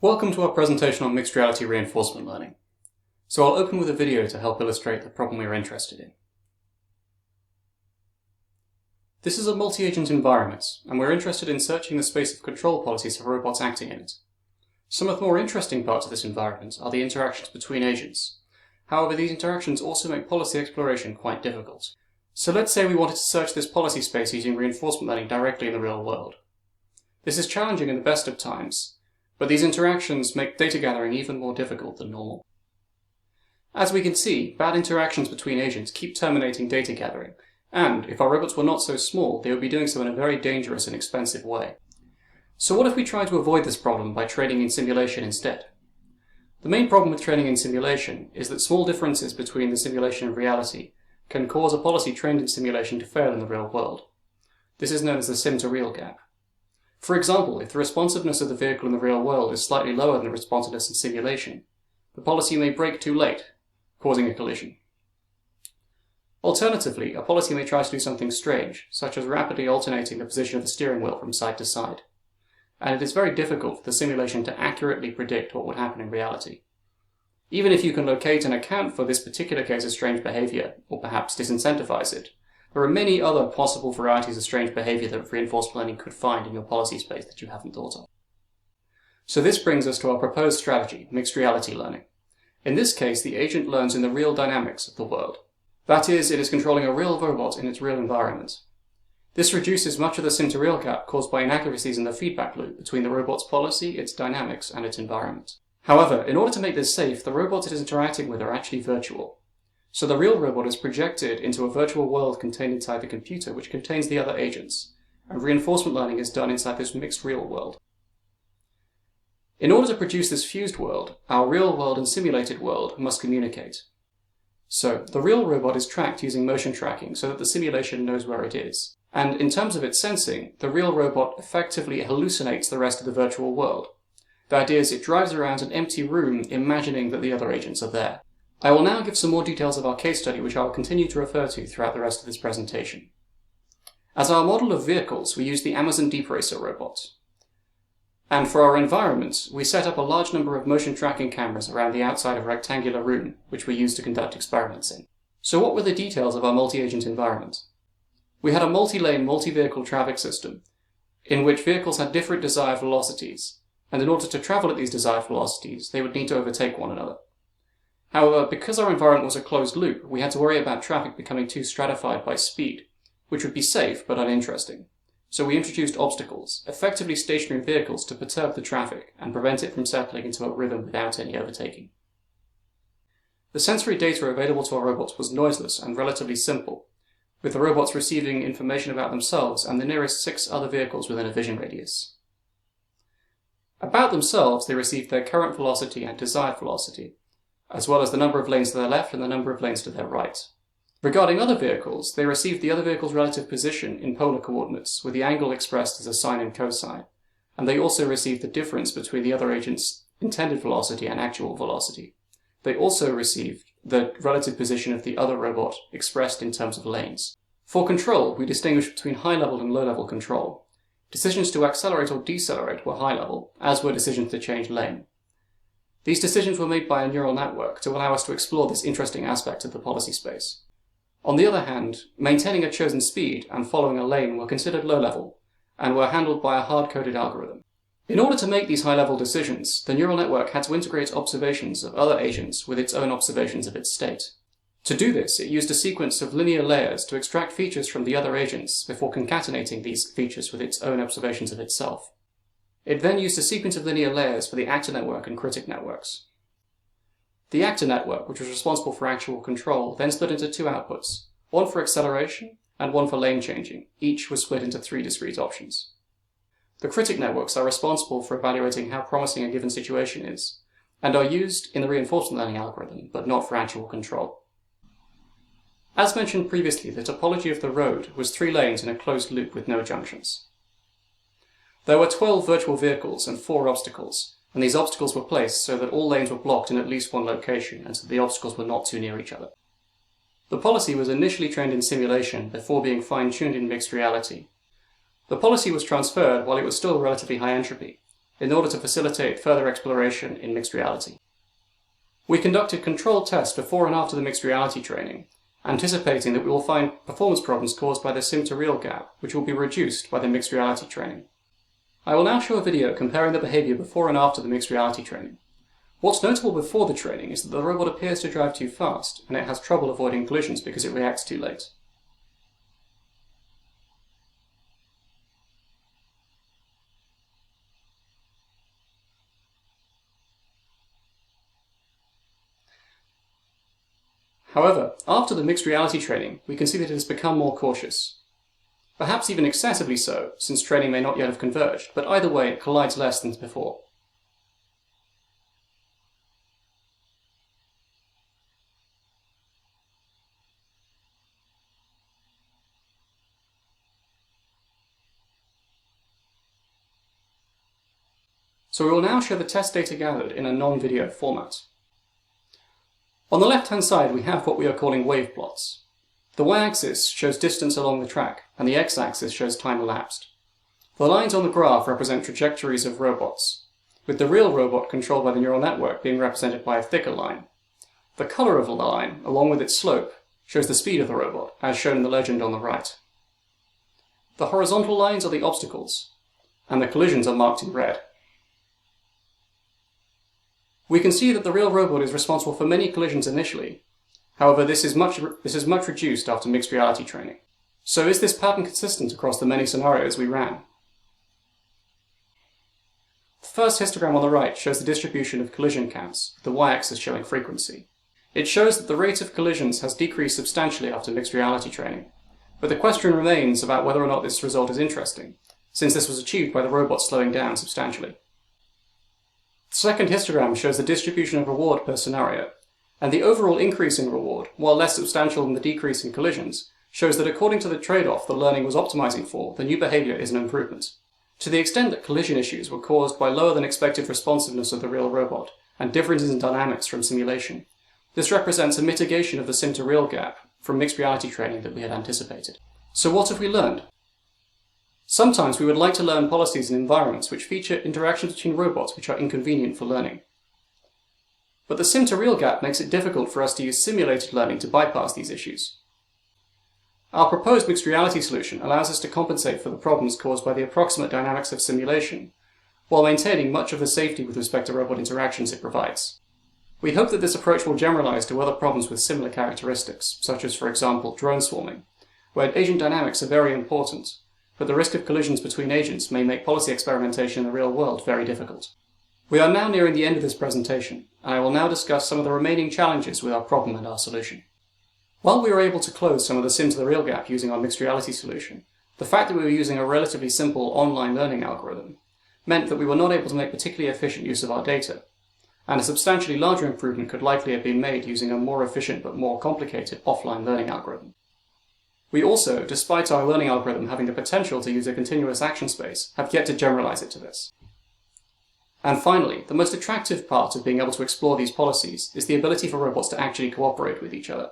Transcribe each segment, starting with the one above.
Welcome to our presentation on mixed reality reinforcement learning. So I'll open with a video to help illustrate the problem we're interested in. This is a multi-agent environment, and we're interested in searching the space of control policies for robots acting in it. Some of the more interesting parts of this environment are the interactions between agents. However, these interactions also make policy exploration quite difficult. So let's say we wanted to search this policy space using reinforcement learning directly in the real world. This is challenging in the best of times, but these interactions make data gathering even more difficult than normal. As we can see, bad interactions between agents keep terminating data gathering, and if our robots were not so small, they would be doing so in a very dangerous and expensive way. So what if we try to avoid this problem by training in simulation instead? The main problem with training in simulation is that small differences between the simulation and reality can cause a policy trained in simulation to fail in the real world. This is known as the sim-to-real gap. For example, if the responsiveness of the vehicle in the real world is slightly lower than the responsiveness in simulation, the policy may brake too late, causing a collision. Alternatively, a policy may try to do something strange, such as rapidly alternating the position of the steering wheel from side to side, and it is very difficult for the simulation to accurately predict what would happen in reality. Even if you can locate and account for this particular case of strange behavior, or perhaps disincentivize it, there are many other possible varieties of strange behavior that reinforcement learning could find in your policy space that you haven't thought of. So this brings us to our proposed strategy, mixed reality learning. In this case, the agent learns in the real dynamics of the world. That is, it is controlling a real robot in its real environment. This reduces much of the sim-to-real gap caused by inaccuracies in the feedback loop between the robot's policy, its dynamics, and its environment. However, in order to make this safe, the robots it is interacting with are actually virtual. So the real robot is projected into a virtual world contained inside the computer, which contains the other agents, and reinforcement learning is done inside this mixed real world. In order to produce this fused world, our real world and simulated world must communicate. So the real robot is tracked using motion tracking so that the simulation knows where it is. And in terms of its sensing, the real robot effectively hallucinates the rest of the virtual world. The idea is it drives around an empty room imagining that the other agents are there. I will now give some more details of our case study, which I will continue to refer to throughout the rest of this presentation. As our model of vehicles, we use the Amazon Deep Racer robot. And for our environment, we set up a large number of motion tracking cameras around the outside of a rectangular room, which we use to conduct experiments in. So what were the details of our multi-agent environment? We had a multi-lane, multi-vehicle traffic system, in which vehicles had different desired velocities, and in order to travel at these desired velocities, they would need to overtake one another. However, because our environment was a closed loop, we had to worry about traffic becoming too stratified by speed, which would be safe but uninteresting. So we introduced obstacles, effectively stationary vehicles, to perturb the traffic and prevent it from settling into a rhythm without any overtaking. The sensory data available to our robots was noiseless and relatively simple, with the robots receiving information about themselves and the nearest 6 other vehicles within a vision radius. About themselves, they received their current velocity and desired velocity, as well as the number of lanes to their left and the number of lanes to their right. Regarding other vehicles, they received the other vehicle's relative position in polar coordinates, with the angle expressed as a sine and cosine, and they also received the difference between the other agent's intended velocity and actual velocity. They also received the relative position of the other robot expressed in terms of lanes. For control, we distinguished between high-level and low-level control. Decisions to accelerate or decelerate were high-level, as were decisions to change lane. These decisions were made by a neural network to allow us to explore this interesting aspect of the policy space. On the other hand, maintaining a chosen speed and following a lane were considered low-level, and were handled by a hard-coded algorithm. In order to make these high-level decisions, the neural network had to integrate observations of other agents with its own observations of its state. To do this, it used a sequence of linear layers to extract features from the other agents before concatenating these features with its own observations of itself. It then used a sequence of linear layers for the actor network and critic networks. The actor network, which was responsible for actual control, then split into 2 outputs, one for acceleration and one for lane changing. Each was split into 3 discrete options. The critic networks are responsible for evaluating how promising a given situation is, and are used in the reinforcement learning algorithm, but not for actual control. As mentioned previously, the topology of the road was 3 lanes in a closed loop with no junctions. There were 12 virtual vehicles and 4 obstacles, and these obstacles were placed so that all lanes were blocked in at least one location, and so the obstacles were not too near each other. The policy was initially trained in simulation before being fine-tuned in mixed reality. The policy was transferred while it was still relatively high entropy. in order to facilitate further exploration in mixed reality. We conducted controlled tests before and after the mixed reality training, anticipating that we will find performance problems caused by the sim-to-real gap, which will be reduced by the mixed reality training. I will now show a video comparing the behavior before and after the mixed reality training. What's notable before the training is that the robot appears to drive too fast, and it has trouble avoiding collisions because it reacts too late. However, after the mixed reality training, we can see that it has become more cautious. Perhaps even excessively so, since training may not yet have converged, but either way it collides less than before. So we will now show the test data gathered in a non-video format. On the left-hand side we have what we are calling wave plots. The y-axis shows distance along the track, and the x-axis shows time elapsed. The lines on the graph represent trajectories of robots, with the real robot controlled by the neural network being represented by a thicker line. The colour of the line, along with its slope, shows the speed of the robot, as shown in the legend on the right. The horizontal lines are the obstacles, and the collisions are marked in red. We can see that the real robot is responsible for many collisions initially. However, this is much reduced after mixed reality training. So is this pattern consistent across the many scenarios we ran? The first histogram on the right shows the distribution of collision counts, with the y-axis showing frequency. It shows that the rate of collisions has decreased substantially after mixed reality training, but the question remains about whether or not this result is interesting, since this was achieved by the robot slowing down substantially. The second histogram shows the distribution of reward per scenario, and the overall increase in reward, while less substantial than the decrease in collisions, shows that according to the trade-off the learning was optimizing for, the new behavior is an improvement. To the extent that collision issues were caused by lower than expected responsiveness of the real robot and differences in dynamics from simulation, this represents a mitigation of the sim-to-real gap from mixed reality training that we had anticipated. So what have we learned? Sometimes we would like to learn policies in environments which feature interactions between robots which are inconvenient for learning. But the sim-to-real gap makes it difficult for us to use simulated learning to bypass these issues. Our proposed mixed reality solution allows us to compensate for the problems caused by the approximate dynamics of simulation, while maintaining much of the safety with respect to robot interactions it provides. We hope that this approach will generalize to other problems with similar characteristics, such as, for example, drone swarming, where agent dynamics are very important, but the risk of collisions between agents may make policy experimentation in the real world very difficult. We are now nearing the end of this presentation, and I will now discuss some of the remaining challenges with our problem and our solution. While we were able to close some of the sim-to-the-real gap using our mixed reality solution, the fact that we were using a relatively simple online learning algorithm meant that we were not able to make particularly efficient use of our data, and a substantially larger improvement could likely have been made using a more efficient but more complicated offline learning algorithm. We also, despite our learning algorithm having the potential to use a continuous action space, have yet to generalize it to this. And finally, the most attractive part of being able to explore these policies is the ability for robots to actually cooperate with each other.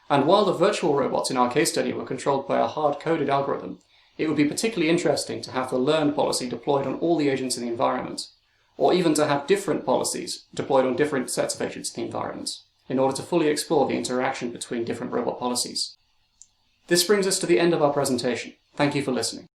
And while the virtual robots in our case study were controlled by a hard-coded algorithm, it would be particularly interesting to have the learn policy deployed on all the agents in the environment, or even to have different policies deployed on different sets of agents in the environment, in order to fully explore the interaction between different robot policies. This brings us to the end of our presentation. Thank you for listening.